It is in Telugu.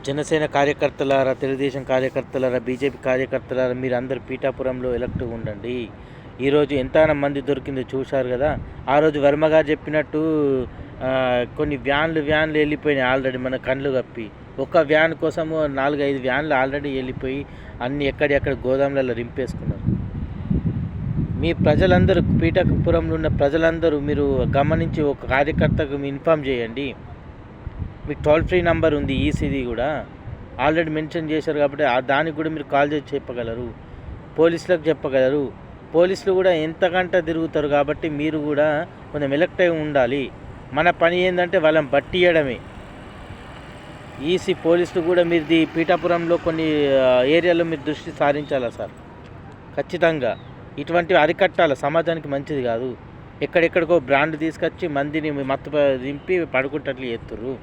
జనసేన కార్యకర్తలారా, తెలుగుదేశం కార్యకర్తలారా, బీజేపీ కార్యకర్తలారా మీరందరూ పీఠాపురంలో ఎలక్ట్గా ఉండండి. ఈరోజు ఎంతగానో మంది దొరికిందో చూశారు కదా. ఆ రోజు వర్మ గారు చెప్పినట్టు కొన్ని వ్యాన్లు వెళ్ళిపోయినాయి ఆల్రెడీ మన కళ్ళు కప్పి. ఒక వ్యాన్ కోసము 4-5 వ్యాన్లు ఆల్రెడీ వెళ్ళిపోయి అన్నీ ఎక్కడెక్కడ గోదాములలో రింపేసుకున్నారు. మీ ప్రజలందరూ, పీఠాపురంలో ఉన్న ప్రజలందరూ మీరు గమనించి ఒక కార్యకర్తకు ఇన్ఫామ్ చేయండి. మీకు టోల్ ఫ్రీ నెంబర్ ఉంది, ఈసీది కూడా ఆల్రెడీ మెన్షన్ చేశారు కాబట్టి దానికి కూడా మీరు కాల్ చేసి చెప్పగలరు. పోలీసులకు చెప్పగలరు. పోలీసులు కూడా ఎంతకంట తిరుగుతారు కాబట్టి మీరు కూడా కొంచెం ఎలక్ట్ అయి ఉండాలి. మన పని ఏంటంటే వాళ్ళని బట్టియడమే. ఈసీ పోలీసులు కూడా మీరు పీఠాపురంలో కొన్ని ఏరియాలో మీరు దృష్టి సారించాలా సార్. ఖచ్చితంగా ఇటువంటివి అరికట్టాలి. సమాజానికి మంచిది కాదు. ఎక్కడెక్కడికో బ్రాండ్ తీసుకొచ్చి మందిని మత్తు దింపి పడుకుంటట్లు చేస్తుర్రు.